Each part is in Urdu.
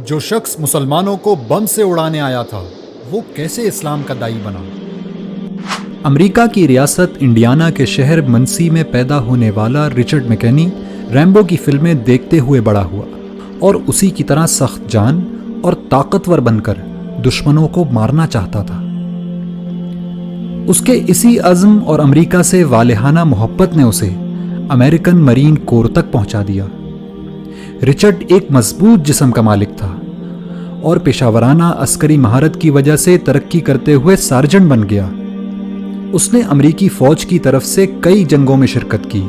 جو شخص مسلمانوں کو بم سے اڑانے آیا تھا وہ کیسے اسلام کا داعی بنا؟ امریکہ کی ریاست انڈیانا کے شہر منسی میں پیدا ہونے والا رچرڈ میکنی ریمبو کی فلمیں دیکھتے ہوئے بڑا ہوا اور اسی کی طرح سخت جان اور طاقتور بن کر دشمنوں کو مارنا چاہتا تھا۔ اس کے اسی عزم اور امریکہ سے والہانہ محبت نے اسے امریکن مرین کور تک پہنچا دیا۔ رچرڈ ایک مضبوط جسم کا مالک تھا اور پیشہ ورانہ عسکری مہارت کی وجہ سے ترقی کرتے ہوئے سارجنٹ بن گیا۔ اس نے امریکی فوج کی طرف سے کئی جنگوں میں شرکت کی۔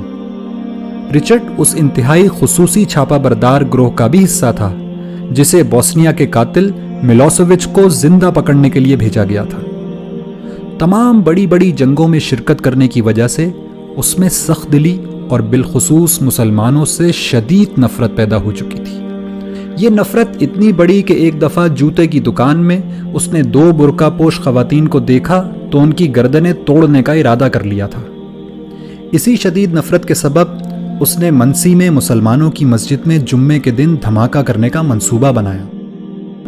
رچرڈ اس انتہائی خصوصی چھاپا بردار گروہ کا بھی حصہ تھا جسے بوسنیا کے قاتل ملوسیوچ کو زندہ پکڑنے کے لیے بھیجا گیا تھا۔ تمام بڑی بڑی جنگوں میں شرکت کرنے کی وجہ سے اس میں سخت دلی اور بالخصوص مسلمانوں سے شدید نفرت پیدا ہو چکی تھی۔ یہ نفرت اتنی بڑی کہ ایک دفعہ جوتے کی دکان میں اس نے 2 برقع پوش خواتین کو دیکھا تو ان کی گردنیں توڑنے کا ارادہ کر لیا تھا۔ اسی شدید نفرت کے سبب اس نے منسی میں مسلمانوں کی مسجد میں جمعے کے دن دھماکہ کرنے کا منصوبہ بنایا۔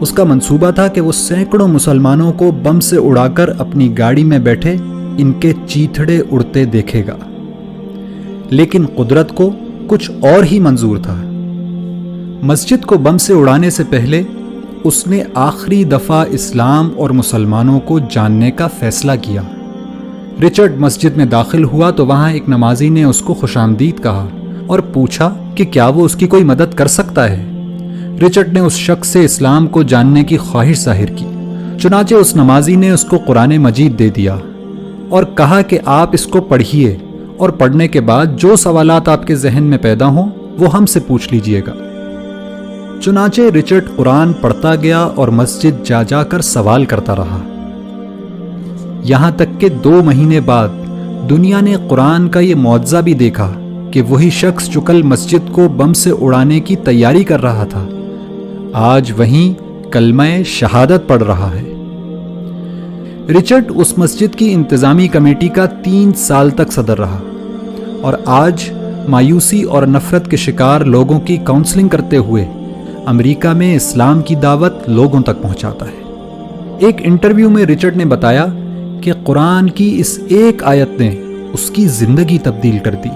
اس کا منصوبہ تھا کہ وہ سینکڑوں مسلمانوں کو بم سے اڑا کر اپنی گاڑی میں بیٹھے ان کے چیتھڑے اڑتے دیکھے گا، لیکن قدرت کو کچھ اور ہی منظور تھا۔ مسجد کو بم سے اڑانے سے پہلے اس نے آخری دفعہ اسلام اور مسلمانوں کو جاننے کا فیصلہ کیا۔ رچرڈ مسجد میں داخل ہوا تو وہاں ایک نمازی نے اس کو خوش آمدید کہا اور پوچھا کہ کیا وہ اس کی کوئی مدد کر سکتا ہے۔ رچرڈ نے اس شخص سے اسلام کو جاننے کی خواہش ظاہر کی، چنانچہ اس نمازی نے اس کو قرآن مجید دے دیا اور کہا کہ آپ اس کو پڑھیے اور پڑھنے کے بعد جو سوالات آپ کے ذہن میں پیدا ہوں وہ ہم سے پوچھ لیجئے گا۔ چنانچہ رچرڈ قرآن پڑھتا گیا اور مسجد جا جا کر سوال کرتا رہا، یہاں تک کہ 2 مہینے بعد دنیا نے قرآن کا یہ معجزہ بھی دیکھا کہ وہی شخص جو کل مسجد کو بم سے اڑانے کی تیاری کر رہا تھا آج وہیں کلمہ شہادت پڑھ رہا ہے۔ رچرڈ اس مسجد کی انتظامی کمیٹی کا 3 سال تک صدر رہا اور آج مایوسی اور نفرت کے شکار لوگوں کی کاؤنسلنگ کرتے ہوئے امریکہ میں اسلام کی دعوت لوگوں تک پہنچاتا ہے۔ ایک انٹرویو میں رچرڈ نے بتایا کہ قرآن کی اس ایک آیت نے اس کی زندگی تبدیل کر دی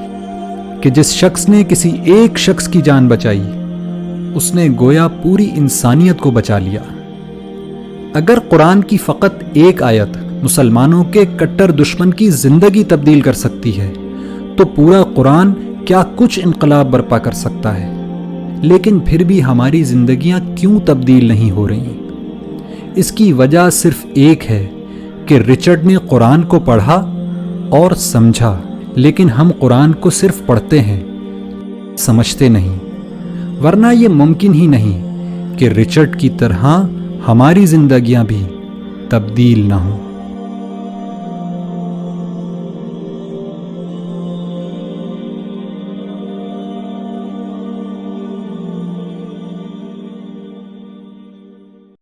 کہ جس شخص نے کسی ایک شخص کی جان بچائی اس نے گویا پوری انسانیت کو بچا لیا۔ اگر قرآن کی فقط ایک آیت مسلمانوں کے کٹر دشمن کی زندگی تبدیل کر سکتی ہے تو پورا قرآن کیا کچھ انقلاب برپا کر سکتا ہے۔ لیکن پھر بھی ہماری زندگیاں کیوں تبدیل نہیں ہو رہی؟ اس کی وجہ صرف ایک ہے کہ رچرڈ نے قرآن کو پڑھا اور سمجھا، لیکن ہم قرآن کو صرف پڑھتے ہیں، سمجھتے نہیں، ورنہ یہ ممکن ہی نہیں کہ رچرڈ کی طرح ہماری زندگیاں بھی تبدیل نہ ہوں۔